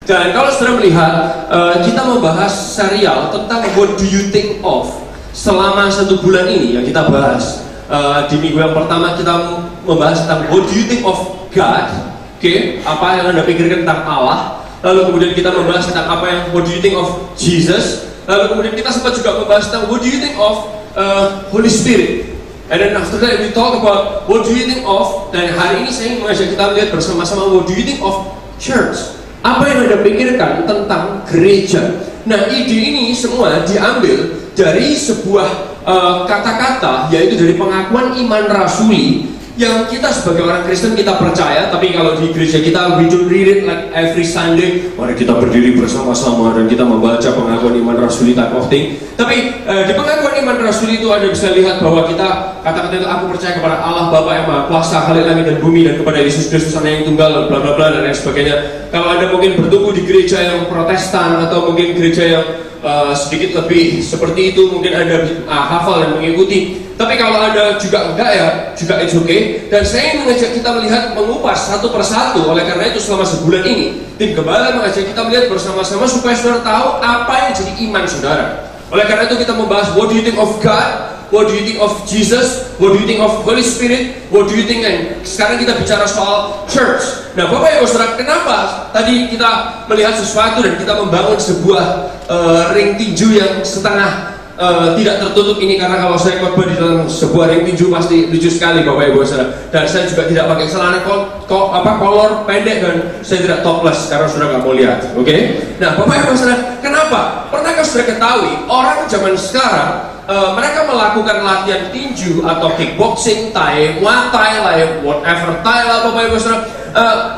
Dan kalau saudara melihat, kita membahas serial tentang What Do You Think Of selama 1 bulan ini yang kita bahas. Di minggu yang pertama kita membahas tentang What Do You Think Of God, apa yang Anda pikirkan tentang Allah. Lalu kemudian kita membahas tentang apa yang What Do You Think Of Jesus. Lalu kemudian kita sempat juga membahas tentang What Do You Think Of Holy Spirit. And then after that we talk about What Do You Think Of. Dan hari ini saya mengajak kita lihat bersama-sama What Do You Think Of Church. Apa yang Anda pikirkan tentang gereja? Nah, ide ini semua diambil dari sebuah kata-kata, yaitu dari pengakuan iman rasuli yang kita sebagai orang Kristen kita percaya. Tapi kalau di gereja kita, we don't read it like every Sunday. Mari kita berdiri bersama-sama dan kita membaca pengakuan iman rasuli type of thing. Tapi di pengakuan iman rasuli itu Anda bisa lihat bahwa kita kata-kata itu, aku percaya kepada Allah Bapa yang Maha Kuasa, Khalik langit dan bumi, dan kepada Yesus Kristus Anak yang tunggal, bla bla bla dan lain sebagainya. Kalau Anda mungkin bertumbuh di gereja yang Protestan atau mungkin gereja yang sedikit lebih seperti itu, mungkin Anda hafal dan mengikuti. Tapi kalau Anda juga enggak, ya juga it's okay. Dan saya mengajak kita melihat, mengupas satu persatu. Oleh karena itu selama sebulan ini tim Gembala mengajak kita melihat bersama-sama supaya saudara tahu apa yang jadi iman saudara. Oleh karena itu kita membahas What Do You Think Of God, What Do You Think Of Jesus, What Do You Think Of Holy Spirit, What Do You Think. And sekarang kita bicara soal church. Nah Bapak Ibu Saudara, kenapa tadi kita melihat sesuatu dan kita membangun sebuah ring tinju yang setengah tidak tertutup ini? Karena kalau saya khotbah di dalam sebuah ring tinju pasti lucu sekali Bapak Ibu Saudara. Dan saya juga tidak pakai celana kolor pendek dan saya tidak topless karena saudara nggak mau lihat, oke? Nah Bapak Ibu Saudara, kenapa? Pernahkah saudara ketahui orang zaman sekarang mereka melakukan latihan tinju atau kickboxing, muay thai, whatever thai lah Bapak Ibu Saudara.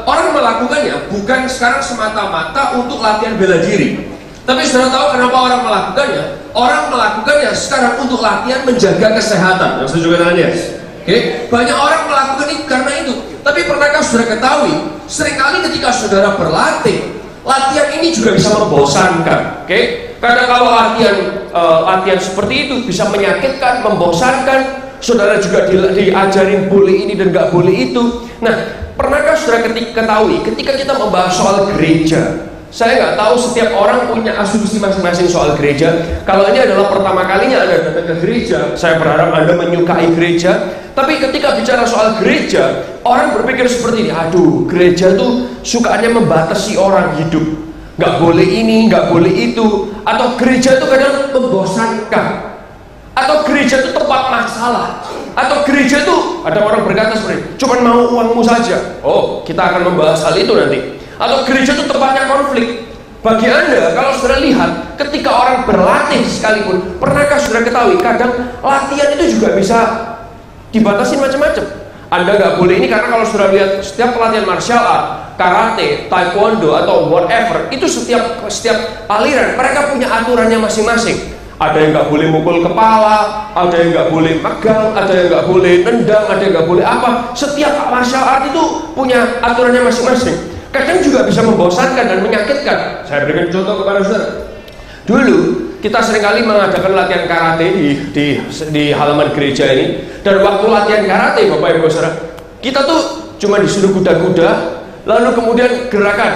Orang melakukannya bukan sekarang semata-mata untuk latihan bela diri. Tapi saudara tahu kenapa orang melakukannya? Orang melakukannya sekarang untuk latihan menjaga kesehatan. Yang setuju dengan yes? Banyak orang melakukan itu karena itu. Tapi pernahkah saudara ketahui, seringkali ketika saudara berlatih, latihan ini juga bisa membosankan. Karena kalau latihan seperti itu bisa menyakitkan, membosankan. Saudara juga diajarin boleh ini dan nggak boleh itu. Nah, pernahkah saudara ketahui ketika kita membahas soal gereja? Saya nggak tahu setiap orang punya asumsi masing-masing soal gereja. Kalau ini adalah pertama kalinya Anda datang ke gereja, saya berharap Anda menyukai gereja. Tapi ketika bicara soal gereja, orang berpikir seperti ini, aduh, gereja tuh sukaannya membatasi orang hidup. Nggak boleh ini, nggak boleh itu. Atau gereja itu kadang membosankan. Atau gereja itu tempat masalah. Atau gereja itu, ada orang berkata seperti ini, cuman mau uangmu saja. Oh, kita akan membahas hal itu nanti. Atau gereja itu tempatnya konflik. Bagi Anda, kalau saudara lihat, ketika orang berlatih sekalipun, pernahkah saudara ketahui, kadang latihan itu juga bisa dibatasi macam-macam. Anda nggak boleh ini karena kalau saudara lihat setiap pelatihan martial art, karate, taekwondo atau whatever, itu setiap aliran mereka punya aturannya masing-masing. Ada yang nggak boleh mukul kepala, ada yang nggak boleh megang, ada yang nggak boleh nendang, ada yang nggak boleh apa. Setiap martial art itu punya aturannya masing-masing. Kadang juga bisa membosankan dan menyakitkan. Saya berikan contoh kepada saudara. Dulu kita seringkali mengadakan latihan karate di halaman gereja ini. Dan waktu latihan karate Bapak Ibu Saudara, kita tuh cuma disuruh kuda-kuda, lalu kemudian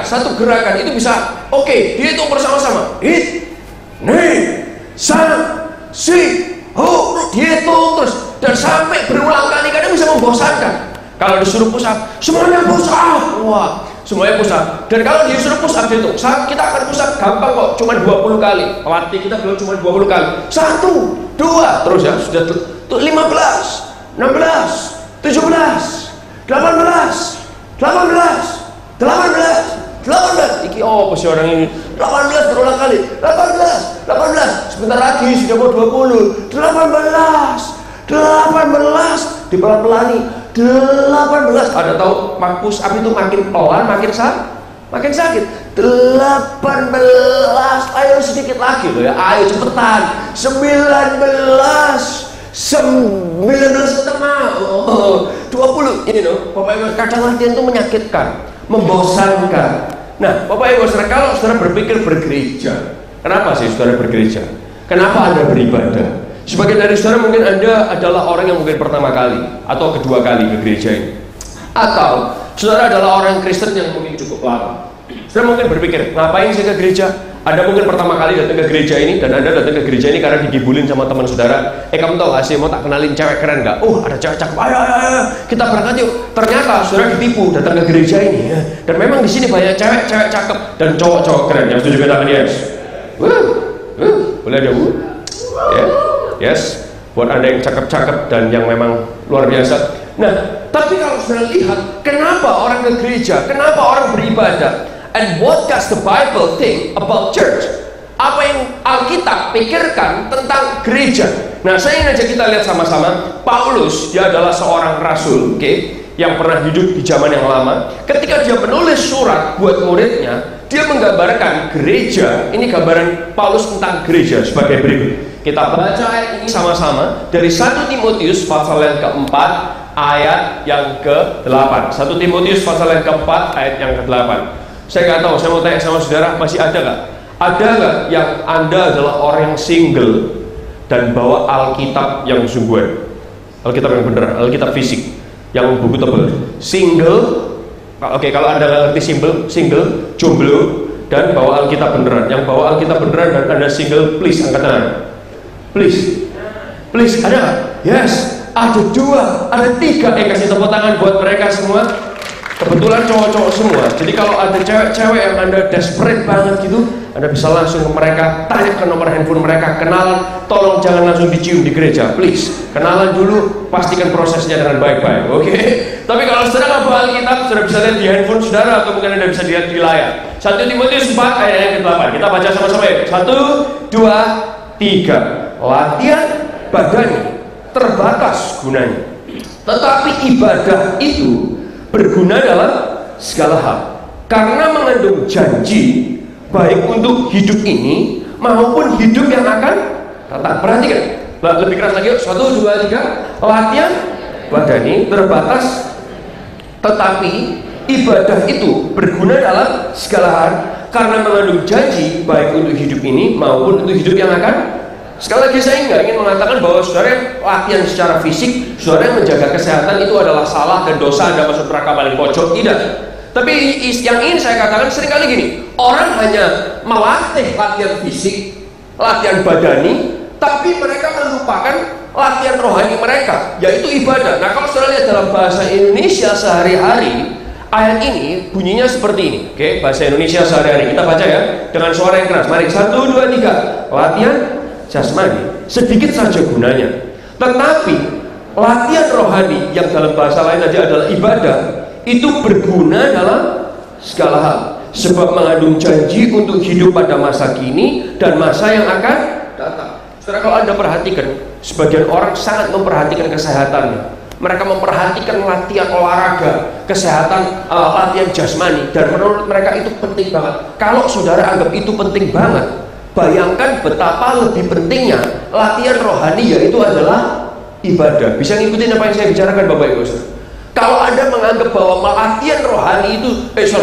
satu gerakan itu bisa dihitung bersama-sama. Hit, nih, sang, si, ho, dihitung terus dan sampai berulang kali, kadang bisa membosankan. Kalau disuruh push up, semuanya push up. Wah, semuanya push up. Dan kalau disuruh push up itu, kita akan push up gampang kok, cuma 20 kali. Pelatih kita bilang cuma 20 kali. 1, 2, terus ya, sudah 15, 16, 17, 18, 18. Iki apa sih orang ini? 18 berulang kali. 18. Sebentar lagi sudah mau 20. 18 dipelan-pelani. 18. Ada tahu push up itu makin pelan makin sakit. 18. Ayo sedikit lagi loh ya. Ayo cepetan. 19 setengah. 20. Ini loh, Bapak Ibu, kadang latihan itu menyakitkan, membosankan. Nah, Bapak Ibu, kalau saudara berpikir bergereja, kenapa sih saudara bergereja? Kenapa Anda beribadah? Sebagian dari saudara mungkin Anda adalah orang yang mungkin pertama kali atau kedua kali ke gereja ini. Atau saudara adalah orang Kristen yang mungkin cukup lama. Saya mungkin berpikir, ngapain saya ke gereja? Anda mungkin pertama kali datang ke gereja ini, dan Anda datang ke gereja ini karena digibulin sama teman saudara. Kamu tahu gak sih, mau tak kenalin cewek keren gak? Ada cewek cakep, ayo, kita berangkat yuk. Ternyata saudara ditipu datang ke gereja ini, ya. Dan memang di sini banyak cewek cakep dan cowok keren. Yang setuju katakan yes. Boleh ada ya, yes. Buat Anda yang cakep-cakep dan yang memang luar biasa. Nah, tapi kalau saudara lihat, kenapa orang ke gereja? Kenapa orang beribadah? And what does the Bible think about church? Apa yang Alkitab pikirkan tentang gereja? Nah, saya ingin ajak kita lihat sama-sama. Paulus, dia adalah seorang rasul, yang pernah hidup di zaman yang lama. Ketika dia menulis surat buat muridnya, dia menggambarkan gereja. Ini gambaran Paulus tentang gereja sebagai berikut. Kita baca ayat ini sama-sama dari 1 Timotius pasal yang keempat ayat yang ke-8. 1 Timotius pasal yang keempat ayat yang ke-8. Saya nggak tahu, saya mau tanya sama saudara, masih ada nggak? Ada nggak yang Anda adalah orang yang single dan bawa Alkitab yang sungguhan? Alkitab yang benar, Alkitab fisik, yang buku tebal. Single, oke, kalau Anda nggak ngerti single, jomblo, dan bawa Alkitab beneran. Yang bawa Alkitab beneran dan Anda single, please angkat tangan. Please, ada nggak? Yes, ada 2, ada 3. Kasih tepuk tangan buat mereka semua. Kebetulan cowok-cowok semua. Jadi kalau ada cewek-cewek yang Anda desperate banget gitu, Anda bisa langsung ke mereka, tanya ke nomor handphone mereka, kenalan. Tolong jangan langsung dicium di gereja, please. Kenalan dulu, pastikan prosesnya dengan baik-baik, oke? Tapi kalau saudara nggak bawa Alkitab, saudara bisa lihat di handphone saudara, atau mungkin Anda bisa lihat di layar. 1 Timotius 4 ayat yang ke-8. Kita baca sama-sama ya. 1, 2, 3. Latihan badani terbatas gunanya, tetapi ibadah itu berguna dalam segala hal, karena mengandung janji baik untuk hidup ini maupun hidup yang akan datang. Perhatikan, lebih keras lagi. 1, 2, 3. Latihan badani terbatas, tetapi ibadah itu berguna dalam segala hal, karena mengandung janji baik untuk hidup ini maupun untuk hidup yang akan. Sekali lagi, saya nggak ingin mengatakan bahwa saudara yang latihan secara fisik, saudara yang menjaga kesehatan itu adalah salah dan dosa, Anda masuk neraka paling pojok. Tidak. Tapi yang ingin saya katakan seringkali gini, orang hanya melatih latihan fisik, latihan badani, tapi mereka melupakan latihan rohani mereka, yaitu ibadah. Nah, kalau saudara lihat dalam bahasa Indonesia sehari-hari, ayat ini bunyinya seperti ini. Oke, bahasa Indonesia sehari-hari. Kita baca ya dengan suara yang keras. Mari, 1, 2, 3. Latihan jasmani sedikit saja gunanya, tetapi latihan rohani yang dalam bahasa lain aja adalah ibadah, itu berguna dalam segala hal, sebab mengandung janji untuk hidup pada masa kini dan masa yang akan datang. Saudara, kalau Anda perhatikan, sebagian orang sangat memperhatikan kesehatannya. Mereka memperhatikan latihan olahraga, kesehatan, latihan jasmani, dan menurut mereka itu penting banget. Kalau saudara anggap itu penting banget, bayangkan betapa lebih pentingnya latihan rohani, yaitu adalah ibadah. Bisa ngikutin apa yang saya bicarakan, Bapak Ibu Saudara? Kalau Anda menganggap bahwa latihan rohani itu,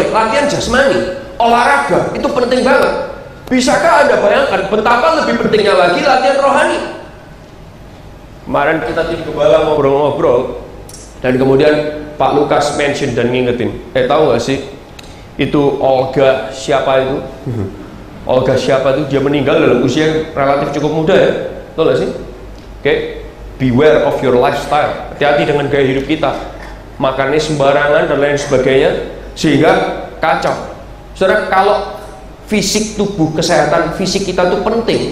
latihan jasmani, olahraga itu penting banget, bisakah Anda bayangkan betapa lebih pentingnya lagi latihan rohani? Kemarin kita tim gembala ngobrol-ngobrol, dan kemudian Pak Lukas mention dan ngingetin, tahu gak sih itu Olga siapa itu? Olga siapa itu? Dia meninggal dalam usia yang relatif cukup muda ya, tahu gak sih? Oke, beware of your lifestyle. Hati-hati dengan gaya hidup kita, makannya sembarangan dan lain sebagainya, sehingga kacau. Saudara, kalau fisik tubuh, kesehatan fisik kita itu penting,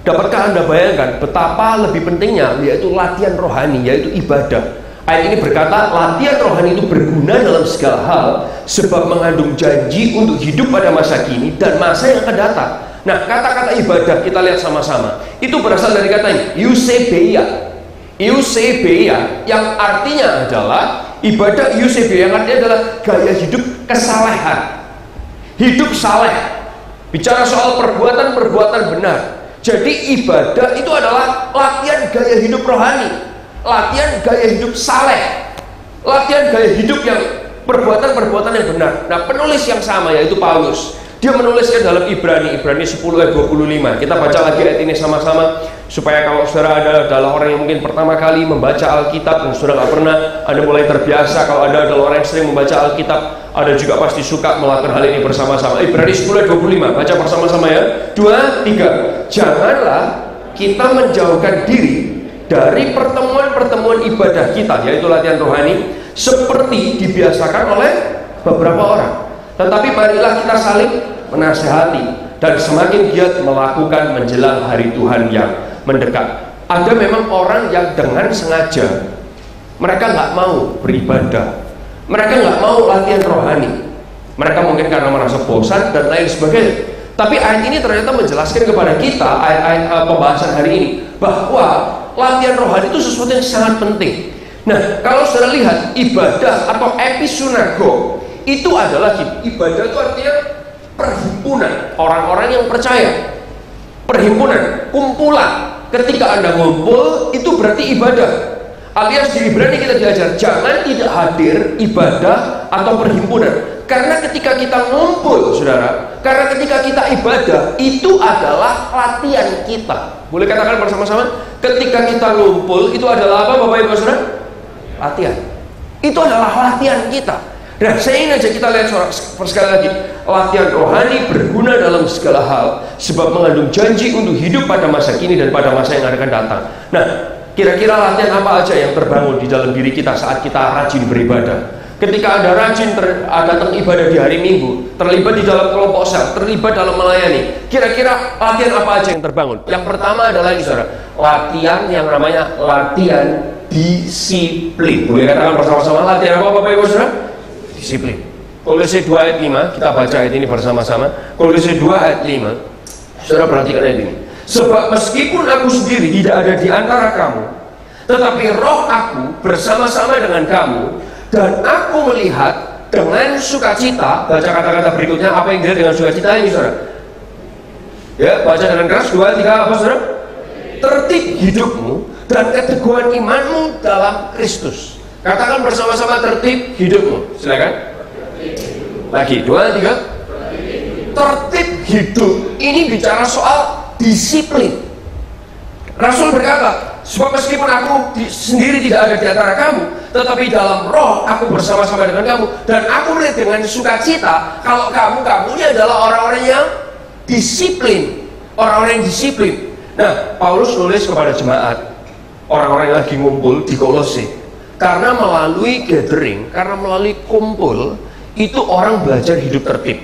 dapatkah Anda bayangkan betapa lebih pentingnya yaitu latihan rohani, yaitu ibadah. Ayat ini berkata latihan rohani itu berguna dalam segala hal, sebab mengandung janji untuk hidup pada masa kini dan masa yang akan datang. Nah, kata-kata ibadah kita lihat sama-sama, itu berasal dari kata ini, eusebeia. Eusebeia yang artinya adalah ibadah. Eusebeia yang artinya adalah gaya hidup kesalehan, hidup saleh, bicara soal perbuatan-perbuatan benar. Jadi ibadah itu adalah latihan gaya hidup rohani, latihan gaya hidup saleh, latihan gaya hidup yang perbuatan-perbuatan yang benar. Nah, penulis yang sama yaitu Paulus, dia menuliskan dalam Ibrani 10 ayat 25. Kita baca lagi ayat ini sama-sama. supaya kalau saudara adalah orang yang mungkin pertama kali membaca Alkitab dan saudara nggak pernah, Anda mulai terbiasa. Kalau Anda adalah orang yang sering membaca Alkitab, Anda juga pasti suka melakukan hal ini bersama-sama. Ibrani 10:25, baca bersama-sama ya. 2, 3. Janganlah kita menjauhkan diri dari pertemuan-pertemuan ibadah kita, yaitu latihan rohani, seperti dibiasakan oleh beberapa orang. Tetapi marilah kita saling menasehati dan semakin giat melakukan menjelang hari Tuhan yang mendekat. Ada memang orang yang dengan sengaja mereka nggak mau beribadah, mereka nggak mau latihan rohani, mereka mungkin karena merasa bosan dan lain sebagainya. Tapi ayat ini ternyata menjelaskan kepada kita, ayat-ayat pembahasan hari ini, bahwa latihan rohani itu sesuatu yang sangat penting. Nah, kalau saudara lihat ibadah atau episunagog itu adalah ibadah, itu artinya perhimpunan orang-orang yang percaya, perhimpunan, kumpulan. Ketika Anda ngumpul, itu berarti ibadah. Alias di Ibrani kita diajar, jangan tidak hadir ibadah atau perhimpunan. Karena ketika kita ngumpul, saudara, karena ketika kita ibadah, itu adalah latihan kita. Boleh katakan bersama-sama, ketika kita ngumpul, itu adalah apa Bapak Ibu Saudara? Latihan. Itu adalah latihan kita. Nah, saya ingin aja kita lihat sekali lagi, latihan rohani berguna dalam segala hal, sebab mengandung janji untuk hidup pada masa kini dan pada masa yang akan datang. Nah, kira-kira latihan apa aja yang terbangun di dalam diri kita saat kita rajin beribadah? Ketika Anda rajin datang ibadah di hari Minggu, terlibat di dalam kelompok sel, terlibat dalam melayani, kira-kira latihan apa aja yang terbangun? Yang pertama adalah ini, saudara, latihan yang namanya latihan disiplin. Boleh katakan bersama-sama, latihan apa Bapak Ibu Saudara? Disiplin. Kolose 2 ayat 5, kita baca ayat ini bersama-sama. Kolose 2 ayat 5, saudara perhatikan ayat ini. Sebab meskipun aku sendiri tidak ada di antara kamu, tetapi roh aku bersama-sama dengan kamu, dan aku melihat dengan sukacita. Baca kata-kata berikutnya, apa yang dilihat dengan sukacita ini, saudara? Ya, baca dengan keras. 2, 3, apa saudara? Tertib hidupmu dan keteguhan imanmu dalam Kristus. Katakan bersama-sama, tertib hidupmu. Silakan. Lagi, 2, 3. Tertib hidup ini bicara soal disiplin. Rasul berkata, sebab meskipun aku sendiri tidak ada di antara kamu, tetapi dalam roh aku bersama-sama dengan kamu, dan aku melihat dengan sukacita kalau kamu ini adalah orang-orang yang disiplin, orang-orang yang disiplin. Nah, Paulus nulis kepada jemaat, orang-orang yang lagi ngumpul di Kolose, karena melalui gathering, karena melalui kumpul, itu orang belajar hidup tertib,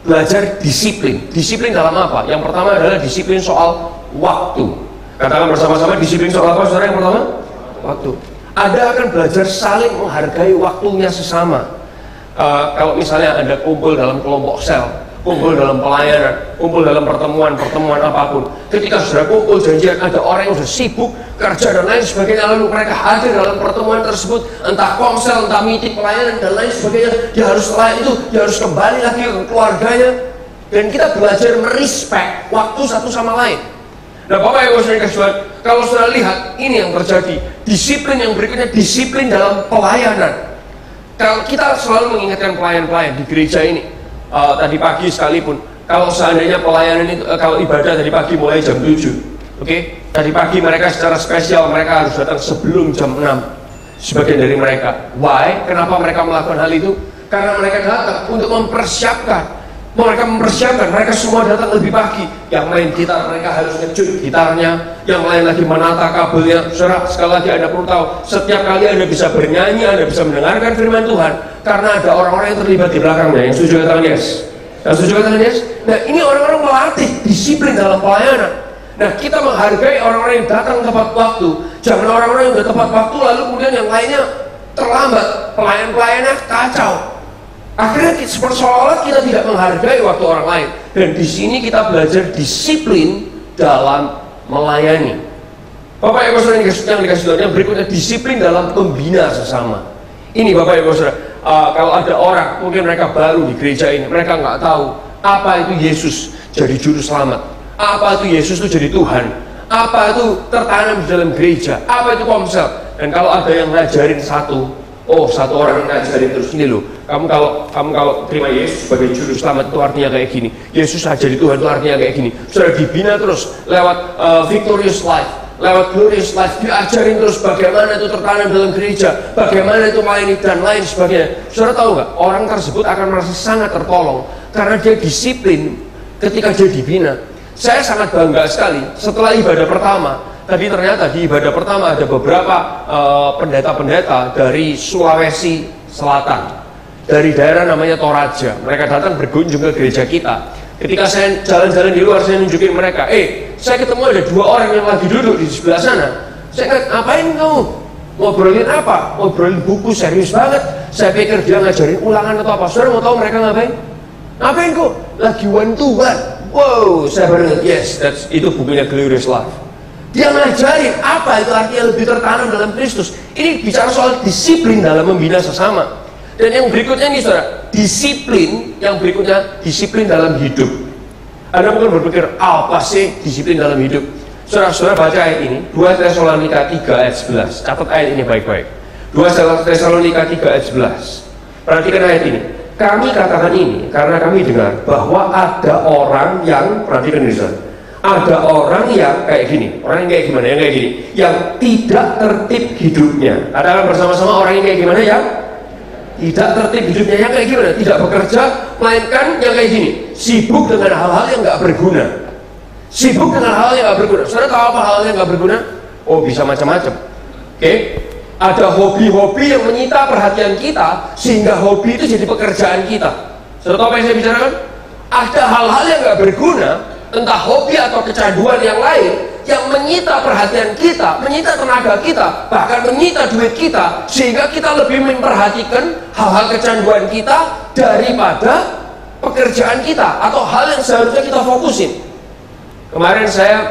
belajar disiplin. Disiplin dalam apa? Yang pertama adalah disiplin soal waktu. Katakan bersama-sama, disiplin soal apa saudara? Yang pertama, waktu. Anda akan belajar saling menghargai waktunya sesama. Kalau misalnya Anda kumpul dalam kelompok sel, kumpul dalam pelayanan, kumpul dalam pertemuan apapun, ketika sudah kumpul janjian, ada orang yang sudah sibuk kerja dan lain sebagainya, lalu mereka hadir dalam pertemuan tersebut, entah komsel, entah meeting pelayanan dan lain sebagainya, dia harus kembali lagi ke keluarganya, dan kita belajar merespek waktu satu sama lain. Nah, Bapak Ibu Saudara, kalau sudah lihat ini yang terjadi, disiplin yang berikutnya, disiplin dalam pelayanan. Kalau kita selalu mengingatkan pelayan-pelayan di gereja ini, tadi pagi sekalipun, kalau seandainya pelayanan itu, kalau ibadah tadi pagi mulai jam 7, oke? Tadi pagi mereka secara spesial, mereka harus datang sebelum jam 6, sebagian dari mereka. Why? Kenapa mereka melakukan hal itu? Karena mereka datang untuk mempersiapkan. Mereka semua datang lebih pagi. Yang main gitar, mereka harus ngecut gitarnya. Yang lain lagi menata kabelnya. Saudara, sekali lagi Anda perlu tahu, setiap kali Anda bisa bernyanyi, Anda bisa mendengarkan firman Tuhan, karena ada orang-orang yang terlibat di belakangnya. Yang setuju katakan yes? Yang setuju katakan yes? Nah, ini orang-orang melatih disiplin dalam pelayanan. Nah, kita menghargai orang-orang yang datang tepat waktu. Jangan orang-orang yang sudah tepat waktu lalu kemudian yang lainnya terlambat, pelayan-pelayannya kacau. Akhirnya seolah-olah kita tidak menghargai waktu orang lain. Dan di sini kita belajar disiplin dalam melayani. Bapak Ibu Saudara yang dikasih Tuhan, yang berikutnya disiplin dalam membina sesama. Ini Bapak Ibu Saudara, kalau ada orang, mungkin mereka baru di gereja ini, mereka nggak tahu apa itu Yesus jadi juru selamat, apa itu Yesus itu jadi Tuhan, apa itu tertanam di dalam gereja, apa itu komsel. Dan kalau ada yang ngajarin satu, Oh, satu orang yang ngajarin terus ini loh. Kamu kalau terima Yesus sebagai juru selamat itu artinya kayak gini. Yesus jadi Tuhan itu artinya kayak gini. Sudah dibina terus lewat victorious life, lewat glorious life, diajarin terus bagaimana itu tertanam dalam gereja, bagaimana itu melayani dan lain sebagainya. Saudara tahu nggak? Orang tersebut akan merasa sangat tertolong karena dia disiplin ketika dia dibina. Saya sangat bangga sekali setelah ibadah pertama. Tadi ternyata di ibadah pertama ada beberapa pendeta-pendeta dari Sulawesi Selatan, dari daerah namanya Toraja. Mereka datang berkunjung ke gereja kita. Ketika saya jalan-jalan di luar, saya nunjukin mereka, saya ketemu ada 2 orang yang lagi duduk di sebelah sana. Saya kata, ngapain kamu? Ngobrolin apa? Ngobrolin buku, serius banget. Saya pikir dia ngajarin ulangan atau apa. Saudara mau tahu mereka ngapain? Ngapain kok? Lagi one to one. Wow, saya baru yes, itu bukunya Glorious Life. Dia ngajarin apa itu artinya lebih tertanam dalam Kristus. Ini bicara soal disiplin dalam membina sesama. Dan yang berikutnya nih saudara, disiplin. Yang berikutnya disiplin dalam hidup. Anda mungkin berpikir, apa sih disiplin dalam hidup? Saudara-saudara baca ayat ini, 2 Tesalonika 3 ayat 11. Catat ayat ini baik-baik. 2 Tesalonika 3 ayat 11. Perhatikan ayat ini. Kami katakan ini karena kami dengar bahwa ada orang yang, perhatikan ini saudara, ada orang yang kayak gini. Orang yang kayak gimana? Yang kayak gini, yang tidak tertib hidupnya. Ada bersama-sama orang yang kayak gimana ya? Tidak tertib hidupnya. Yang kayak gimana? Tidak bekerja, melainkan yang kayak gini, sibuk dengan hal-hal yang gak berguna. Sibuk dengan hal yang gak berguna. Saudara tahu apa hal yang gak berguna? Oh, bisa macam-macam. Oke? Ada hobi-hobi yang menyita perhatian kita, sehingga hobi itu jadi pekerjaan kita. Saudara tahu apa yang saya bicarakan? Ada hal-hal yang gak berguna, entah hobi atau kecanduan yang lain, yang menyita perhatian kita, menyita tenaga kita, bahkan menyita duit kita, sehingga kita lebih memperhatikan hal-hal kecanduan kita daripada pekerjaan kita atau hal yang seharusnya kita fokusin. Kemarin saya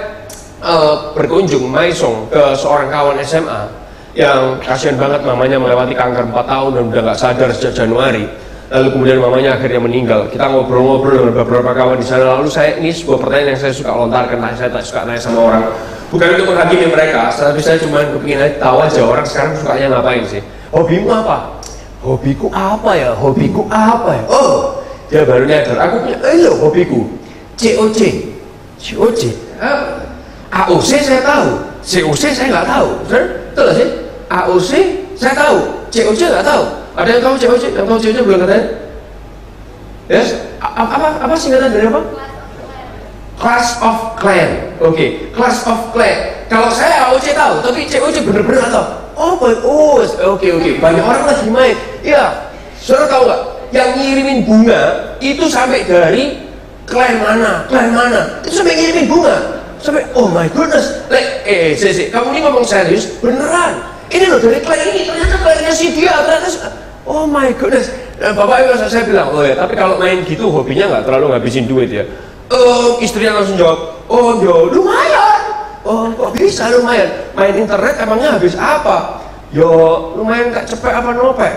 berkunjung maisong ke seorang kawan SMA yang kasihan banget, mamanya melewati kanker 4 tahun dan udah gak sadar sejak Januari. Lalu kemudian mamanya akhirnya meninggal. Kita ngobrol-ngobrol dengan beberapa kawan di sana. Lalu ini sebuah pertanyaan yang saya suka lontarkan. Saya tak suka nanya sama orang. Bukan untuk menghakimi mereka, tapi saya cuma kepingin tahu aja orang sekarang sukanya ngapain sih. Hobimu apa? Hobiku apa ya? Hobiku apa ya? Oh, dia baru nyadar. Aku punya, hobiku COC. COC. AOC saya tahu. COC saya nggak tahu. Betul nggak sih? AOC saya tahu. COC nggak tahu. Ada yang tahu COC? Yang tahu COC belum katanya? Yes? Apa singkatan dari apa? Class of Clan. Oke, Class of Clan. Kalau saya AOC tahu, tapi COC bener-bener nggak tahu. Oke. Banyak orang lagi main. Ya, saudara tahu nggak? Yang ngirimin bunga itu sampai dari klan mana? Itu sampai ngirimin bunga. Sampai, oh my goodness. Kamu ini ngomong serius? Beneran? Ini loh dari klan ini, ternyata klannya si dia, oh my goodness. Bapak ibu saya bilang, oh ya, tapi kalau main gitu hobinya nggak terlalu ngabisin duit ya. Istrinya langsung jawab, oh yo lumayan. Oh kok bisa lumayan? Main internet emangnya habis apa? Yo lumayan gak cepet apa nopek?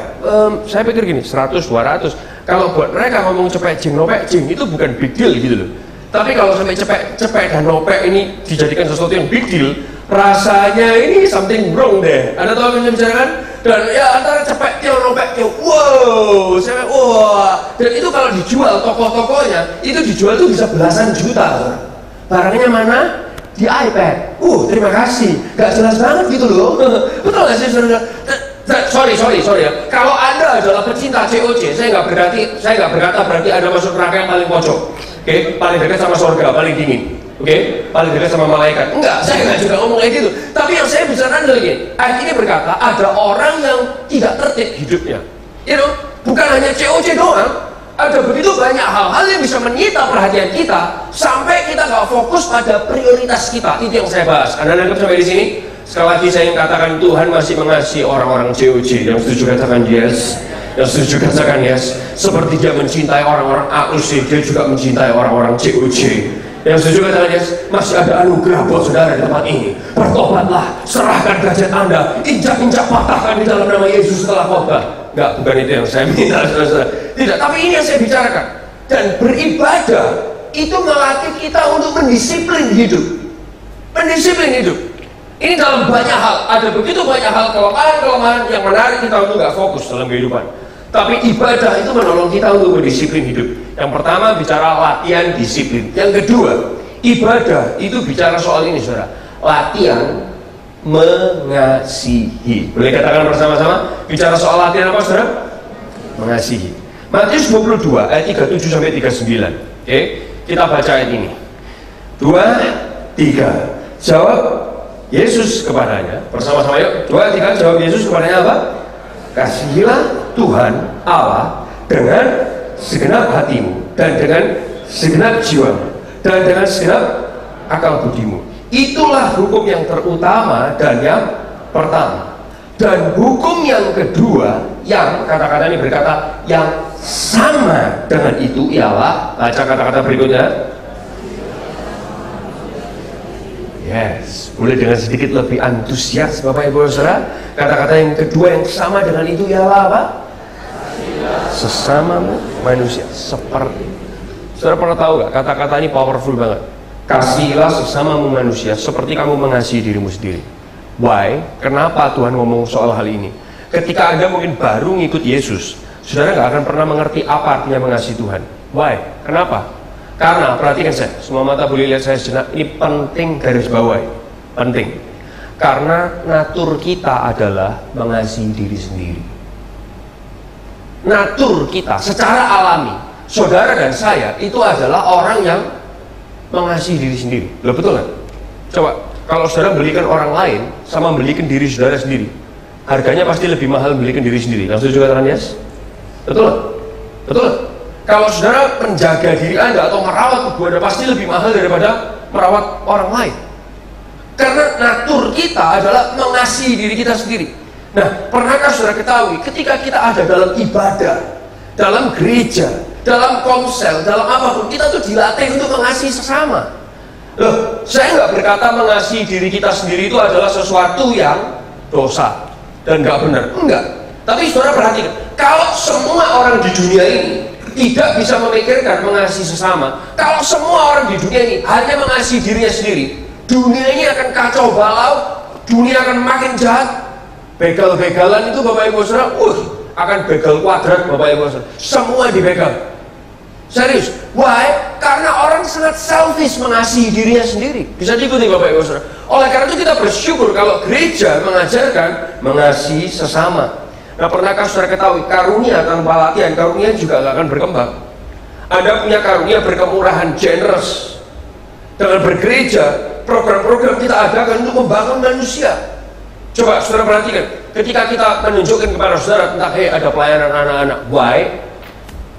Saya pikir gini, 100, 200. Kalau buat mereka ngomong cepet jing nopek jing itu bukan big deal gitu loh. Tapi kalau sampai cepet dan nopek ini dijadikan sesuatu yang big deal, rasanya ini something wrong deh. Anda tahu apa yang saya bicarakan? Dan ya antara cepet nopek wow, dan itu kalau dijual tokoh-tokohnya itu dijual tuh bisa belasan juta. Barangnya mana? Di iPad. Terima kasih. Gak jelas banget gitu loh. Betul gak sih saudara? Sorry ya. Kalau Anda adalah pecinta COC, saya nggak berkata berarti Anda masuk neraka yang paling pojok. Oke, paling dekat sama surga, paling dingin. Oke, paling dekat sama malaikat. Enggak, saya nggak juga ngomong kayak gitu. Tapi yang saya bicarakan adalah gini. Ayat ini berkata ada orang yang tidak tertib hidupnya. Bukan hanya COC doang. Ada begitu banyak hal-hal yang bisa menyita perhatian kita sampai kita nggak fokus pada prioritas kita. Itu yang saya bahas. Anda nangkep sampai di sini? Sekali lagi saya ingin katakan Tuhan masih mengasihi orang-orang COC. Yang setuju katakan yes. Yang setuju katakan yes. Seperti dia mencintai orang-orang AUC, dia juga mencintai orang-orang COC. Yang setuju katakan yes. Masih ada anugerah buat saudara di tempat ini. Bertobatlah, serahkan derajat Anda, injak-injak patahkan di dalam nama Yesus setelah khotbah. Enggak, bukan itu yang saya minta, saudara. Tidak, tapi ini yang saya bicarakan. Dan beribadah itu melatih kita untuk mendisiplin hidup. Mendisiplin hidup. Ini dalam banyak hal, ada begitu banyak hal kelemahan-kelemahan yang menarik kita untuk nggak fokus dalam kehidupan. Tapi ibadah itu menolong kita untuk berdisiplin hidup. Yang pertama bicara latihan disiplin. Yang kedua, ibadah itu bicara soal ini, saudara. Latihan mengasihi. Boleh katakan bersama-sama? Bicara soal latihan apa, saudara? Mengasihi. Matius 22 ayat 37 sampai 39. Oke, kita baca ayat ini. 2, 3. Jawab Yesus kepadanya, bersama-sama yuk. 2, 3, jawab Yesus kepadanya apa? Kasihilah Tuhan Allah dengan segenap hatimu, dan dengan segenap jiwamu, dan dengan segenap akal budimu. Itulah hukum yang terutama dan yang pertama. Dan hukum yang kedua, yang kata-kata ini berkata yang sama dengan itu ialah, baca kata-kata berikutnya. Yes, boleh dengan sedikit lebih antusias Bapak Ibu Saudara. Kata-kata yang kedua yang sama dengan itu ialah apa? Sesamamu manusia seperti. Saudara pernah tahu gak? Kata-kata ini powerful banget. Kasihilah sesamamu manusia seperti kamu mengasihi dirimu sendiri. Why? Kenapa Tuhan ngomong soal hal ini? Ketika Anda mungkin baru ngikut Yesus, saudara gak akan pernah mengerti apa artinya mengasihi Tuhan. Why? Kenapa? Karena, perhatikan saya, semua mata boleh lihat saya sejenak, ini penting garis bawahi, penting. Karena natur kita adalah mengasihi diri sendiri. Natur kita, secara alami, saudara dan saya, itu adalah orang yang mengasihi diri sendiri. Loh, betul kan? Coba, kalau saudara belikan orang lain, sama belikan diri saudara sendiri, harganya pasti lebih mahal belikan diri sendiri. Langsung juga katakan yes? Betul kan? Betul kan? Kalau saudara menjaga diri Anda atau merawat tubuh Anda pasti lebih mahal daripada merawat orang lain. Karena natur kita adalah mengasihi diri kita sendiri. Nah, pernahkah saudara ketahui ketika kita ada dalam ibadah, dalam gereja, dalam komsel, dalam apapun, kita tuh dilatih untuk mengasihi sesama. Loh, saya nggak berkata mengasihi diri kita sendiri itu adalah sesuatu yang dosa dan nggak benar. Enggak. Tapi saudara perhatikan, kalau semua orang di dunia ini tidak bisa memikirkan mengasihi sesama, kalau semua orang di dunia ini hanya mengasihi dirinya sendiri, dunia ini akan kacau balau, dunia akan makin jahat. Begal-begalan itu Bapak Ibu Saudara, akan begal kuadrat Bapak Ibu Saudara, semua dibegal. Serius. Why? Karena orang sangat selfish mengasihi dirinya sendiri. Bisa diikuti Bapak Ibu Saudara. Oleh karena itu kita bersyukur kalau gereja mengajarkan mengasihi sesama. Nah, pernahkah saudara ketahui karunia tanpa latihan, karunia juga gak akan berkembang. Anda punya karunia berkemurahan, generous. Dengan bergereja, program-program kita adakan untuk membangun manusia. Coba saudara perhatikan, ketika kita menunjukkan kepada saudara tentang ada pelayanan anak-anak. Why?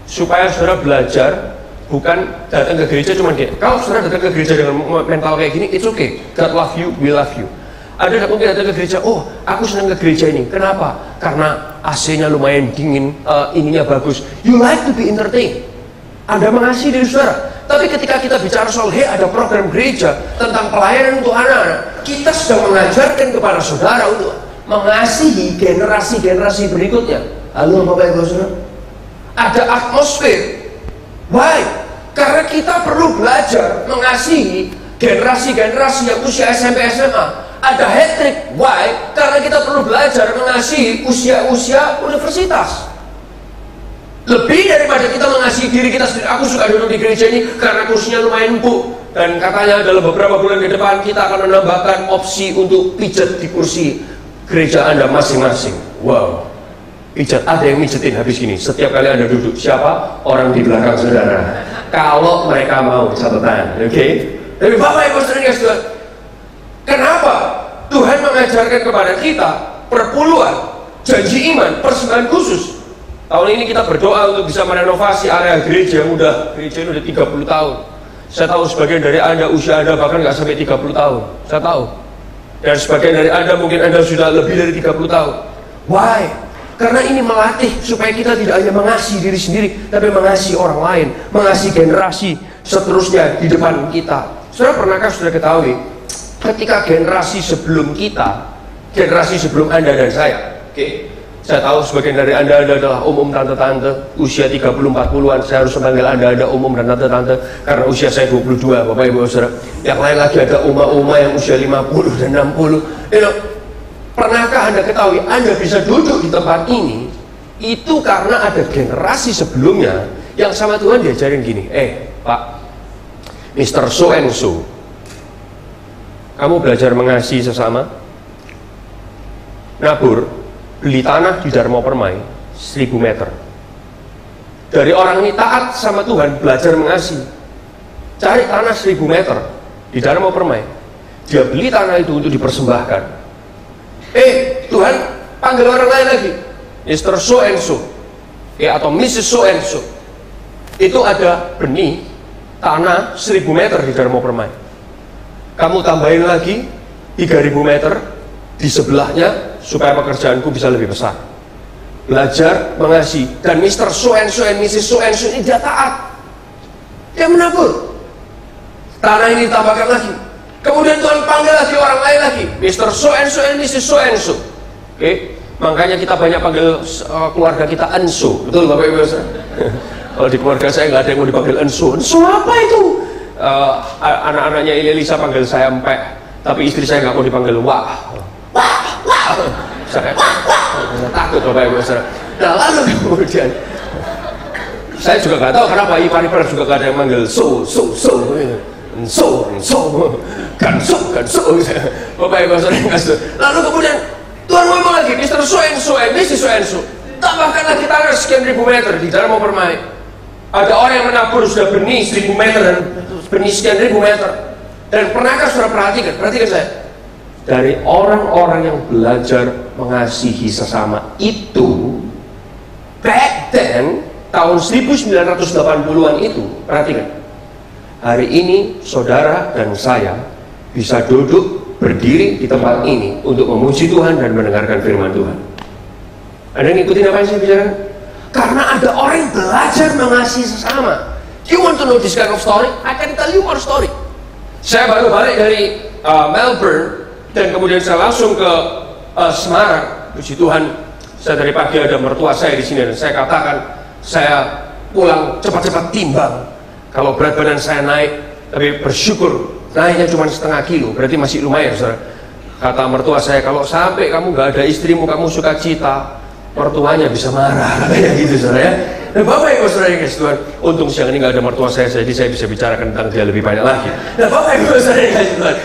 Supaya saudara belajar, bukan datang ke gereja cuma gini. Kalau saudara datang ke gereja dengan mental kayak gini, it's okay. God love you, we love you. Ada mungkin datang ke gereja, aku senang ke gereja ini. Kenapa? Karena AC-nya lumayan dingin, ininya bagus. You like to be entertained. Anda mengasihi diri saudara. Tapi ketika kita bicara soal, ada program gereja tentang pelayanan untuk anak-anak, kita sedang mengajarkan kepada saudara untuk mengasihi generasi-generasi berikutnya. Halo Bapak Ibu Saudara. Ada atmosfer. Why? Karena kita perlu belajar mengasihi generasi-generasi yang usia SMP SMA. Ada hat-trick. Why? Karena kita perlu belajar mengasihi usia-usia universitas. Lebih daripada kita mengasihi diri kita sendiri. Aku suka duduk di gereja ini karena kursinya lumayan empuk. Dan katanya dalam beberapa bulan ke depan kita akan menambahkan opsi untuk pijat di kursi gereja Anda masing-masing. Wow. Pijat, ada yang mijetin habis gini. Setiap kali Anda duduk, siapa? Orang di belakang saudara. Kalau mereka mau catatan, oke? Tapi Bapak Ibu Saudara, kenapa Tuhan mengajarkan kepada kita perpuluhan, janji iman, persembahan khusus? Tahun ini kita berdoa untuk bisa merenovasi area gereja yang gereja ini udah 30 tahun. Saya tahu sebagian dari Anda usia Anda bahkan nggak sampai 30 tahun. Saya tahu. Dan sebagian dari Anda mungkin Anda sudah lebih dari 30 tahun. Why? Karena ini melatih supaya kita tidak hanya mengasihi diri sendiri, tapi mengasihi orang lain, mengasihi generasi seterusnya di depan kita. Saudara pernahkah saudara ketahui, ketika generasi sebelum kita, generasi sebelum Anda dan saya, Saya tahu sebagian dari Anda adalah om tante-tante usia 30-40an. Saya harus memanggil Anda om dan tante-tante karena usia saya 22, Bapak Ibu Saudara. Yang lain lagi ada oma-oma yang usia 50 dan 60. Pernahkah Anda ketahui Anda bisa duduk di tempat ini itu karena ada generasi sebelumnya yang sama Tuhan diajarin gini, Pak, Mr. So and so, kamu belajar mengasihi sesama, nabur, beli tanah di Dharma Permai 1000 meter. Dari orang ini taat sama Tuhan, belajar mengasihi, cari tanah 1000 meter di Dharma Permai, dia beli tanah itu untuk dipersembahkan. Tuhan panggil orang lain lagi, Mr. So and so, atau Mrs. So and so, itu ada benih tanah 1000 meter di Dharma Permai. Kamu tambahin lagi 3000 meter di sebelahnya supaya pekerjaanku bisa lebih besar. Belajar mengasihi. Dan Mr. So and so and Mrs. So and so ini dia taat, dia menabur, tanah ini ditambahkan lagi. Kemudian Tuhan panggil lagi orang lain lagi, Mr. So and so and Mrs. So and so. Makanya kita banyak panggil keluarga kita Enso. Betul Bapak Ibu? Kalau di keluarga saya nggak ada yang mau dipanggil Enso. Enso apa itu? Anak-anaknya Elisa panggil saya Empek, tapi istri saya nggak mau dipanggil Wah. Saya takut Bapak Ibu. Nah lalu kemudian saya juga nggak tahu kenapa ipar-ipar juga nggak ada yang manggil so ganso Bapak Ibu. Lalu kemudian Tuhan ngomong lagi, Mr. So and so and Mrs. So and so, tambahkan lagi tanah sekian ribu meter di Dharma Permai. Ada orang yang menabur sudah benih 1000 meter dan benih sekian ribu meter. Dan pernahkah saudara perhatikan saya, dari orang-orang yang belajar mengasihi sesama itu, back then, tahun 1980-an itu, perhatikan, hari ini saudara dan saya bisa duduk berdiri di tempat ini untuk memuji Tuhan dan mendengarkan firman Tuhan. Anda ngikutin apa yang saya bicarakan? Karena ada orang yang belajar mengasihi sesama. You want to know this kind of story? I can tell you more story. Saya baru balik dari Melbourne dan kemudian saya langsung ke Semarang. Puji Tuhan, saya dari pagi ada mertua saya di sini dan saya katakan saya pulang cepat-cepat timbang. Kalau berat badan saya naik, tapi bersyukur naiknya cuma setengah kilo, berarti masih lumayan, saudara. Kata mertua saya, kalau sampai kamu gak ada istrimu, kamu suka cita, mertuanya bisa marah, kayak gitu, saudara ya. Nah Bapak Ibu saudara yang kasih Tuhan, untung siang ini gak ada mertua saya, jadi saya bisa bicarakan tentang dia lebih banyak lagi. Nah Bapak Ibu saudara yang kasih Tuhan,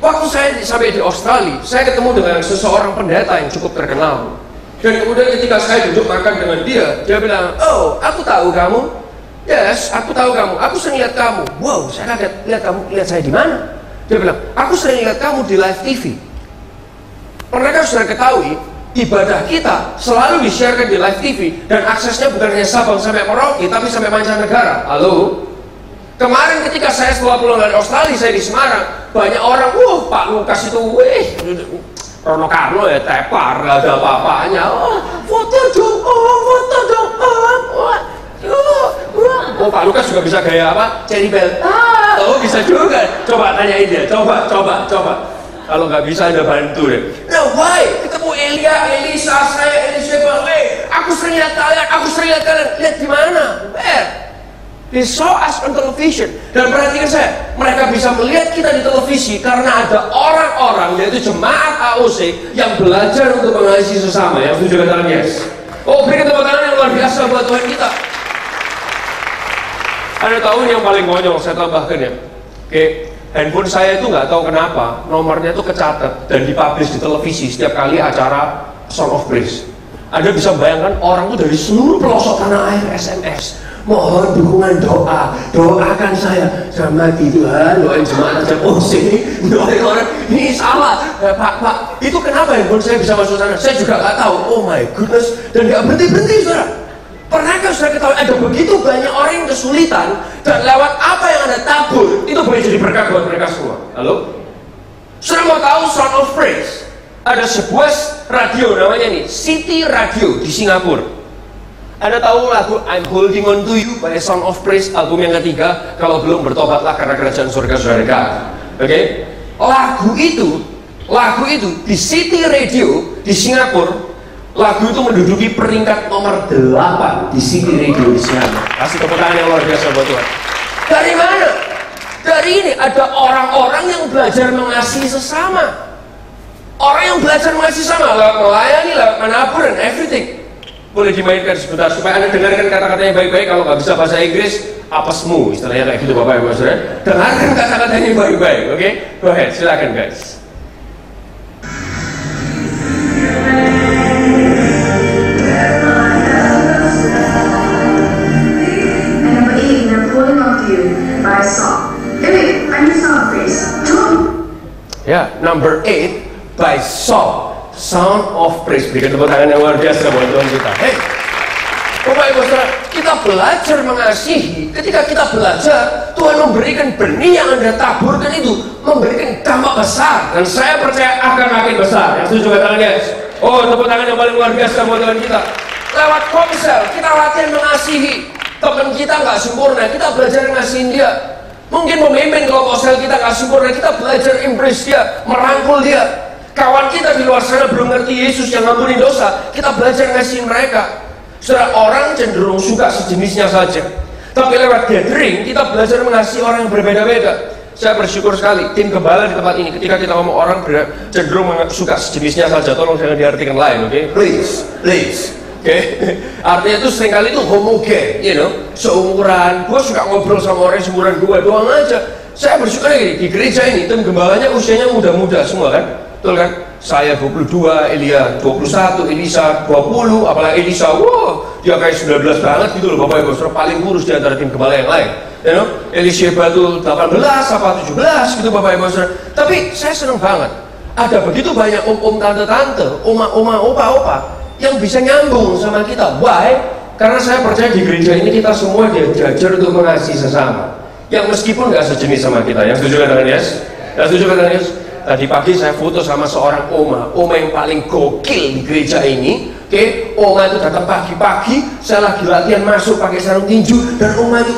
waktu saya sampai di Australia, saya ketemu dengan seseorang pendeta yang cukup terkenal. Dan kemudian ketika saya duduk makan dengan dia bilang, oh aku tahu kamu. Yes, aku tahu kamu. Aku sering lihat kamu. Wow, saya kaget. Lihat kamu, lihat saya di mana? Dia bilang, aku sering lihat kamu di live TV. Pernahkah sudah ketahui, ibadah kita selalu disiarkan di live TV dan aksesnya bukan hanya Sabang sampai Merauke, tapi sampai mancanegara. Halo? Kemarin ketika saya setelah pulang dari Australia, saya di Semarang, banyak orang, Pak Lukas itu, Rono Karno ya tepar, gak ada apa-apanya. Foto dong, foto dong, Pak Lukas juga bisa gaya apa? Cherry Bell. Bisa juga. Coba tanyain dia. Coba. Kalau nggak bisa Anda bantu deh. Nah, why? Ketemu Elisa, bilang, aku sering lihat kalian. Lihat di mana? Where? They saw us on television. Dan perhatikan saya, mereka bisa melihat kita di televisi karena ada orang-orang, yaitu jemaat AOC yang belajar untuk mengasihi sesama. Yang setuju katakan yes. Berikan tepuk tangan yang luar biasa buat Tuhan kita. Anda tahu yang paling konyol, saya tambahkan ya. Handphone saya itu nggak tahu kenapa nomornya itu kecatat dan dipublish di televisi setiap kali acara Song of Praise. Anda bisa bayangkan orang itu dari seluruh pelosok tanah air SMS. Mohon dukungan doa, doakan saya sama Tuhan, doain jemaat AOC, doain orang. Ini salah, Pak. Itu kenapa handphone saya bisa masuk sana? Saya juga nggak tahu. Oh my goodness, dan nggak berhenti, saudara. Pernahkah sudah ketahui ada begitu banyak orang yang kesulitan dan lewat apa yang Anda tabur itu boleh jadi berkat buat mereka semua? Halo? Sudah mau tahu Sound of Praise? Ada sebuah radio namanya nih, City Radio di Singapura. Anda tahu lagu I'm Holding On To You by Sound of Praise, album yang ketiga, kalau belum bertobatlah karena kerajaan surga sudah dekat. Oke? Lagu itu di City Radio di Singapura Lagu itu menduduki peringkat nomor 8 di CD radio di sana. Kasih tepuk tangan yang luar biasa buat Tuhan. Dari mana? Dari ini ada orang-orang yang belajar mengasihi sesama. Orang yang belajar mengasihi sesama, melayani, menabur, dan everything. Boleh dimainkan sebentar supaya Anda dengarkan kata-katanya baik-baik. Kalau nggak bisa bahasa Inggris, apesmu, istilahnya kayak gitu Bapak Ibu Saudara. Dengarkan kata-katanya baik-baik, oke? Go ahead, silakan guys. Ya, number 8 by song, Sound of Praise. Berikan tepuk tangan yang luar biasa buat Tuhan kita. Hey, Bapak Ibu Saudara, kita belajar mengasihi. Ketika kita belajar, Tuhan memberikan benih yang Anda taburkan itu memberikan dampak besar, dan saya percaya akan makin besar. Yang setuju katakan yes. Oh, tepuk tangan yang paling luar biasa buat Tuhan kita. Lewat komsel, kita latihan mengasihi. Teman kita nggak sempurna, kita belajar mengasihin dia. Mungkin pemimpin kelompok sel kita nggak sempurna, kita belajar embrace dia, merangkul dia. Kawan kita di luar sana belum ngerti Yesus yang ngampuni dosa, kita belajar ngasihin mereka. Saudara, orang cenderung suka sejenisnya saja, tapi lewat gathering kita belajar mengasihi orang yang berbeda-beda. Saya bersyukur sekali tim gembala di tempat ini, ketika kita ngomong orang cenderung suka sejenisnya saja, tolong jangan diartikan lain, oke? Please. Artinya itu seringkali itu homogen, seumuran. Gue suka ngobrol sama orang seumuran gue doang aja. Saya bersyukur gini, di gereja ini tim gembalanya usianya muda-muda semua kan, betul kan? Saya 22, Elia 21, Elisa 20, apalagi Elisa, dia kayak 19 banget gitu loh Bapak Ibu Saudara, paling kurus di antara tim gembala yang lain. Elisheba tuh 18 apa 17 gitu Bapak Ibu Saudara. Tapi saya seneng banget, ada begitu banyak om-om, tante-tante, oma-oma, opa-opa yang bisa nyambung sama kita. Why? Karena saya percaya di gereja ini kita semua diajar untuk mengasihi sesama yang meskipun gak sejenis sama kita. Yang setuju katakan yes? Yang setuju katakan yes? Tadi pagi saya foto sama seorang oma yang paling gokil di gereja ini. Oke, oma itu datang pagi-pagi, saya lagi latihan masuk pakai sarung tinju, dan oma itu,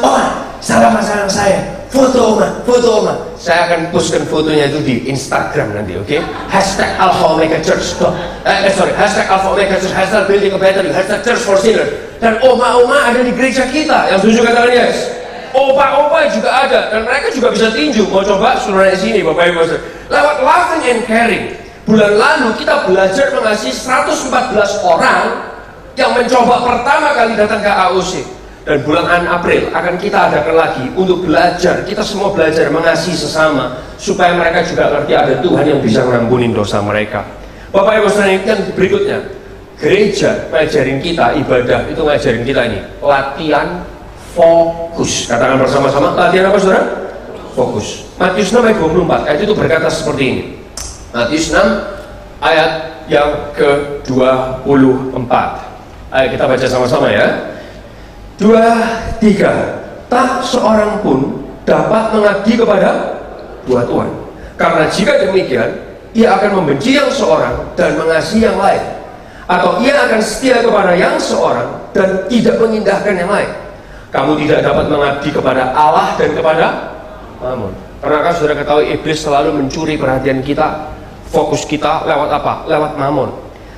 salam saya, foto oma. Saya akan postkan fotonya itu di Instagram nanti, oke? Hashtag Alpha Omega Church. Hashtag Alpha Omega Church, hashtag Building a Better You, hashtag Church for Sinners. Dan oma ada di gereja kita. Yang setuju katakan yes? Opa juga ada, dan mereka juga bisa tinju. Mau coba suruh naik sini Bapak Ibu. Lewat loving and caring, bulan lalu kita belajar mengasihi 114 orang yang mencoba pertama kali datang ke AOC. Dan bulan April akan kita adakan lagi untuk belajar, kita semua belajar mengasihi sesama, supaya mereka juga ngerti ada Tuhan yang bisa mengampuni dosa mereka. Bapak Ibu Saudara, yang berikutnya, gereja ngajarin kita ibadah, itu ngajarin kita ini latihan fokus. Katakan bersama-sama, latihan apa Saudara? Fokus. Matius 6 ayat 24, ayat itu berkata seperti ini. Matius 6 ayat yang ke-24. Ayo kita baca sama-sama ya. 2, 3. Tak seorang pun dapat mengabdi kepada dua tuan. Karena jika demikian, ia akan membenci yang seorang dan mengasihi yang lain, atau ia akan setia kepada yang seorang dan tidak mengindahkan yang lain. Kamu tidak dapat mengabdi kepada Allah dan kepada Mammon. Pernahkah saudara ketahui iblis selalu mencuri perhatian kita, fokus kita lewat apa? Lewat Mammon.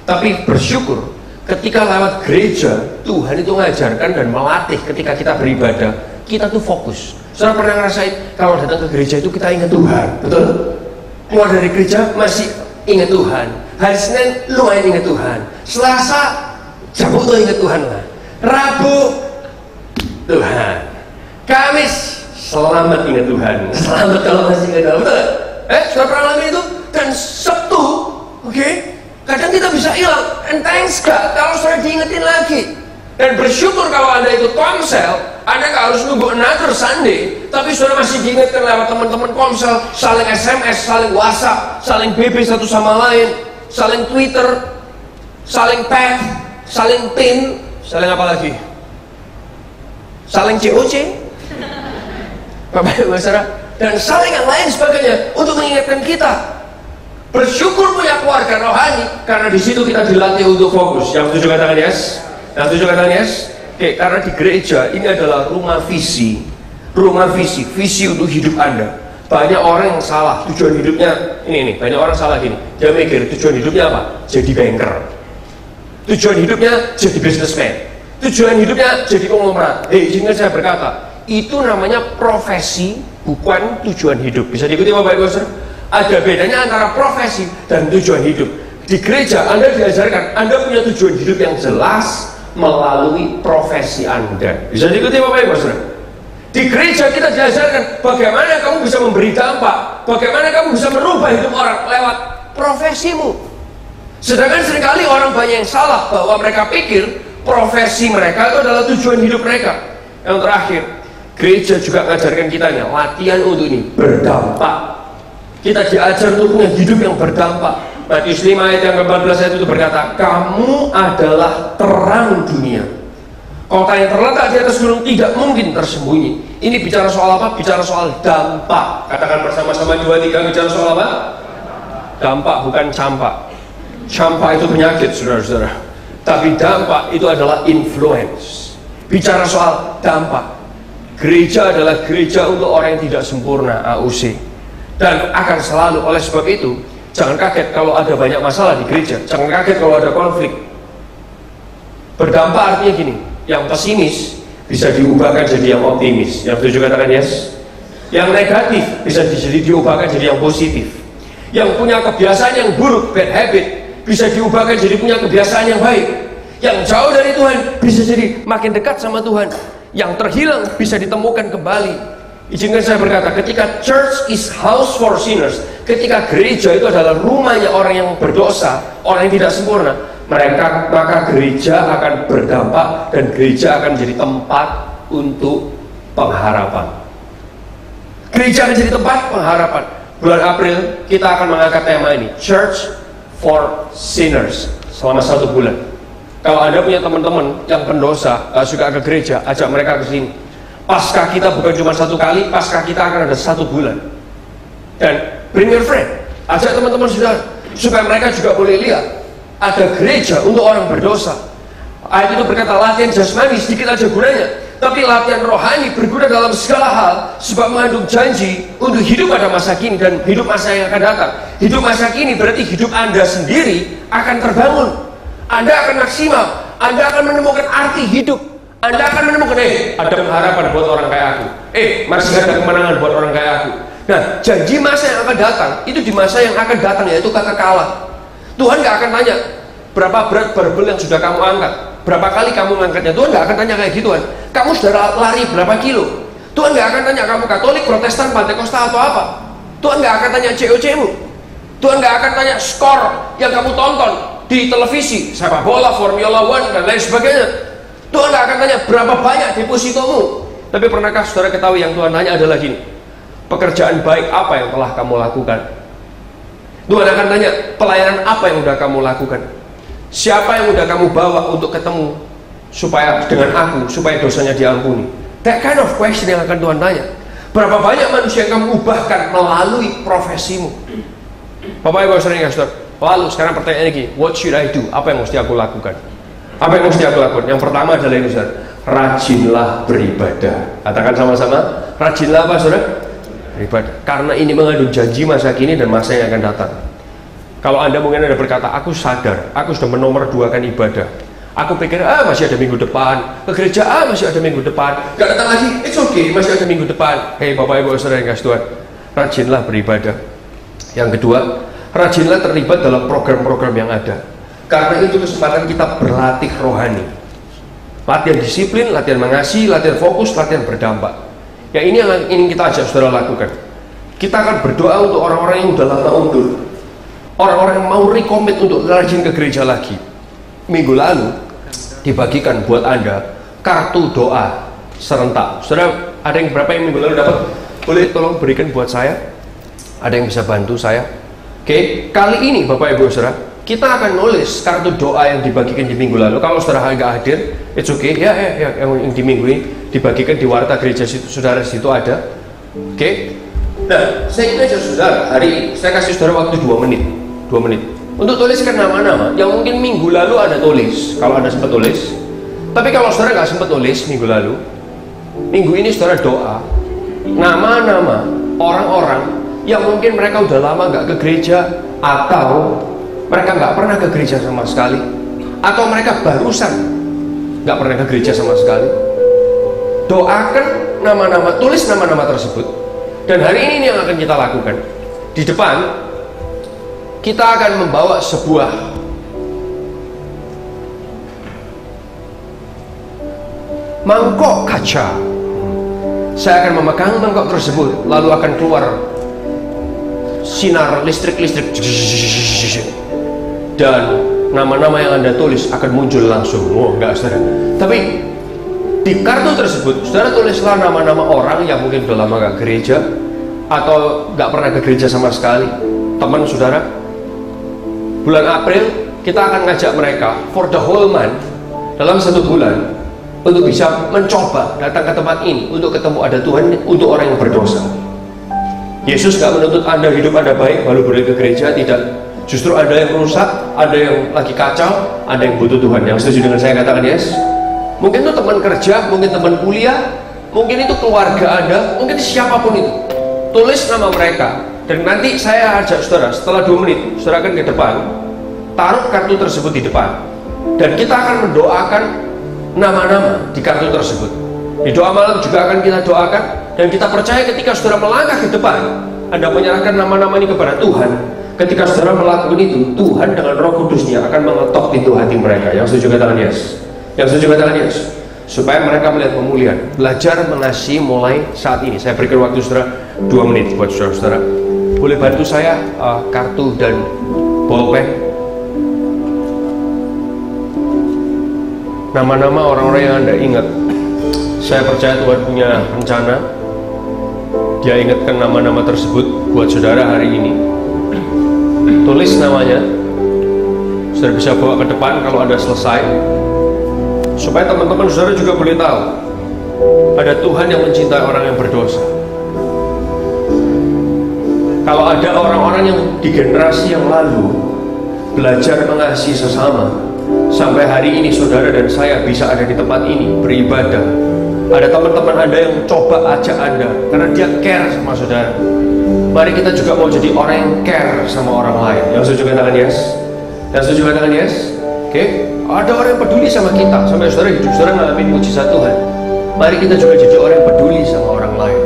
Tapi bersyukur ketika lewat gereja, Tuhan itu mengajarkan dan melatih ketika kita beribadah, kita tuh fokus. Saudara pernah ngerasain kalau datang ke gereja itu kita ingat Tuhan, betul? Keluar dari gereja masih ingat Tuhan. Hari Senin lumayan ingat Tuhan. Selasa Sabtu ingat Tuhan lah. Rabu Tuhan. Kamis selamat ingat Tuhan. Selamat kalau masih ingat Tuhan, betul? Sudah pernah alami itu? Dan Sabtu, oke? Kadang kita bisa hilang, and thanks God kalau saya diingetin lagi. Dan bersyukur kalau Anda ikut komsel, Anda gak harus nunggu another Sunday, tapi sudah masih diingatkan lewat teman-teman komsel, saling SMS, saling WhatsApp, saling BB satu sama lain, saling Twitter, saling pet, saling pin, saling apa lagi? Saling COC, Bapak Ibu Saudara, dan saling yang lain sebagainya untuk mengingatkan kita. Bersyukur punya keluarga rohani, karena di situ kita dilatih untuk fokus. Yang setuju katakan yes? Yang setuju katakan yes? Oke, karena di gereja ini adalah rumah visi untuk hidup Anda. Banyak orang yang salah tujuan hidupnya ini banyak orang salah gini. Dia mikir tujuan hidupnya apa? Jadi banker. Tujuan hidupnya jadi businessman. Tujuan hidupnya jadi konglomerat. Izinkan saya berkata, itu namanya profesi, bukan tujuan hidup. Bisa diikuti Bapak Ibu Saudara? Ada bedanya antara profesi dan tujuan hidup. Di gereja Anda diajarkan Anda punya tujuan hidup yang jelas melalui profesi Anda. Bisa diikuti Bapak Ibu Saudara? Di gereja kita diajarkan bagaimana kamu bisa memberi dampak, bagaimana kamu bisa merubah hidup orang lewat profesimu. Sedangkan seringkali orang banyak yang salah bahwa mereka pikir profesi mereka itu adalah tujuan hidup mereka. Yang terakhir, gereja juga mengajarkan kitanya latihan untuk ini berdampak. Kita diajar untuk punya hidup yang berdampak. Matius 5 ayat yang ke-14 itu berkata, kamu adalah terang dunia. Kota yang terletak di atas gunung tidak mungkin tersembunyi. Ini bicara soal apa? Bicara soal dampak. Katakan bersama-sama 2, 3, bicara soal apa? Dampak, bukan campak. Campak itu penyakit, saudara-saudara. Tapi dampak itu adalah influence. Bicara soal dampak. Gereja adalah gereja untuk orang yang tidak sempurna, AUC. Dan akan selalu, oleh sebab itu, jangan kaget kalau ada banyak masalah di gereja. Jangan kaget kalau ada konflik. Berdampak artinya gini, yang pesimis bisa diubahkan jadi yang optimis. Yang setuju katakan yes. Yang negatif bisa diubahkan jadi yang positif. Yang punya kebiasaan yang buruk, bad habit, bisa diubahkan jadi punya kebiasaan yang baik. Yang jauh dari Tuhan bisa jadi makin dekat sama Tuhan. Yang terhilang bisa ditemukan kembali. Izinkan saya berkata, ketika church is house for sinners, ketika gereja itu adalah rumahnya orang yang berdosa, orang yang tidak sempurna, maka gereja akan berdampak dan gereja akan jadi tempat untuk pengharapan. Gereja akan jadi tempat pengharapan. Bulan April kita akan mengangkat tema ini, Church for Sinners, selama 1 bulan. Kalau Anda punya teman-teman yang pendosa, suka ke gereja, ajak mereka ke sini. Paskah kita bukan cuma 1 kali, Paskah kita akan ada 1 bulan. Dan bring your friend, ajak teman-teman saudara, supaya mereka juga boleh lihat ada gereja untuk orang berdosa. Ayat itu berkata latihan jasmani sedikit aja gunanya, tapi latihan rohani berguna dalam segala hal, sebab mengandung janji untuk hidup pada masa kini dan hidup masa yang akan datang. Hidup masa kini berarti hidup Anda sendiri akan terbangun. Anda akan maksimal, Anda akan menemukan arti hidup, Anda akan menemukan ada pengharapan buat orang kayak aku, masih ada kemenangan buat orang kayak aku. Nah, janji masa yang akan datang itu di masa yang akan datang, yaitu kata kalah. Tuhan gak akan tanya berapa berat barbel yang sudah kamu angkat, berapa kali kamu mengangkatnya. Tuhan gak akan tanya kayak gituan. Kamu sudah lari berapa kilo. Tuhan gak akan tanya kamu Katolik, Protestan, Pantekosta atau apa. Tuhan gak akan tanya COC-mu. Tuhan gak akan tanya skor yang kamu tonton di televisi, sepak bola, Formula One dan lain sebagainya. Tuhan gak akan tanya berapa banyak depositomu. Tapi pernahkah saudara ketahui yang Tuhan tanya adalah gini, pekerjaan baik apa yang telah kamu lakukan? Tuhan akan tanya pelayanan apa yang sudah kamu lakukan, siapa yang sudah kamu bawa untuk ketemu supaya dengan aku, supaya dosanya diampuni. That kind of question yang akan Tuhan tanya. Berapa banyak manusia yang kamu ubahkan melalui profesimu. Bapak Ibu saudara yang saudara, lalu sekarang pertanyaannya gini, what should I do? Apa yang mesti aku lakukan? Apa yang mesti aku lakukan? Yang pertama adalah ini saudara, rajinlah beribadah. Katakan sama-sama, rajinlah apa saudara? Beribadah. Karena ini mengandung janji masa kini dan masa yang akan datang. Kalau Anda mungkin ada berkata, aku sadar, aku sudah menomor-2kan ibadah. Aku pikir, masih ada minggu depan. Ke gereja, masih ada minggu depan. Gak datang lagi, it's okay, masih ada minggu depan. Hei Bapak Ibu saudara yang kasih Tuhan, rajinlah beribadah. Yang kedua, rajinlah terlibat dalam program-program yang ada. Karena itu kesempatan kita berlatih rohani. Latihan disiplin, latihan mengasihi, latihan fokus, latihan berdampak. Ya ini yang ingin kita ajak saudara lakukan. Kita akan berdoa untuk orang-orang yang udah lama undur, orang-orang yang mau recommit untuk rajin ke gereja lagi. Minggu lalu dibagikan buat Anda kartu doa serentak. Saudara, ada yang berapa yang minggu lalu dapat? Boleh tolong berikan buat saya? Ada yang bisa bantu saya? Oke, kali ini Bapak Ibu Saudara, kita akan nulis kartu doa yang dibagikan di minggu lalu. Kalau saudara nggak hadir, it's okay. Ya, yang di minggu ini dibagikan di warta gereja situ, saudara situ ada. Oke. Nah, saya ingin aja saudara, hari ini saya kasih saudara waktu 2 menit. 2 menit untuk tuliskan nama-nama yang mungkin minggu lalu Anda tulis, kalau Anda sempat tulis. Tapi kalau saudara nggak sempat tulis minggu lalu, minggu ini saudara doa nama-nama orang-orang yang mungkin mereka udah lama nggak ke gereja, atau mereka nggak pernah ke gereja sama sekali, atau mereka barusan nggak pernah ke gereja sama sekali, doakan nama-nama, tulis nama-nama tersebut. Dan hari ini yang akan kita lakukan. Di depan kita akan membawa sebuah mangkok kaca. Saya akan memegang mangkok tersebut, lalu akan keluar sinar listrik, dan nama-nama yang Anda tulis akan muncul langsung. Oh, enggak, saudara. Tapi di kartu tersebut, saudara tulislah nama-nama orang yang mungkin udah lama gak gereja atau gak pernah ke gereja sama sekali. Teman saudara, bulan April kita akan ngajak mereka for the whole month, dalam 1 bulan, untuk bisa mencoba datang ke tempat ini, untuk ketemu ada Tuhan, untuk orang yang berdosa. Yesus gak menuntut Anda hidup Anda baik baru boleh ke gereja, tidak. Justru ada yang rusak, ada yang lagi kacau, ada yang butuh Tuhan. Yang setuju dengan saya katakan yes. Mungkin itu teman kerja, mungkin teman kuliah, mungkin itu keluarga Anda, mungkin siapapun itu. Tulis nama mereka, dan nanti saya ajak saudara, setelah 2 menit, saudara akan ke depan, taruh kartu tersebut di depan, dan kita akan mendoakan nama-nama di kartu tersebut. Di doa malam juga akan kita doakan, dan kita percaya ketika saudara melangkah ke depan, Anda menyerahkan nama-nama ini kepada Tuhan. Ketika saudara melakukan itu, Tuhan dengan Roh Kudusnya akan mengetok pintu hati mereka. Yang setuju katakan yes. Yang setuju katakan yes. Supaya mereka melihat pemulihan. Belajar mengasihi mulai saat ini. Saya berikan waktu saudara 2 menit buat saudara-saudara. Boleh bantu saya kartu dan bolpen? Nama-nama orang-orang yang Anda ingat. Saya percaya Tuhan punya rencana. Dia ingatkan nama-nama tersebut buat saudara hari ini. Tulis namanya, saudara bisa bawa ke depan kalau ada selesai, supaya teman-teman saudara juga boleh tahu ada Tuhan yang mencintai orang yang berdosa. Kalau ada orang-orang yang di generasi yang lalu belajar mengasihi sesama, sampai hari ini saudara dan saya bisa ada di tempat ini beribadah. Ada teman-teman Anda yang coba ajak Anda karena dia care sama saudara. Mari kita juga mau jadi orang yang care sama orang lain. Yang setuju katakan yes. Yang setuju katakan yes. Oke. Ada orang yang peduli sama kita, sampai saudara hidup saudara ngalamin mujizat Tuhan. Mari kita juga jadi orang yang peduli sama orang lain.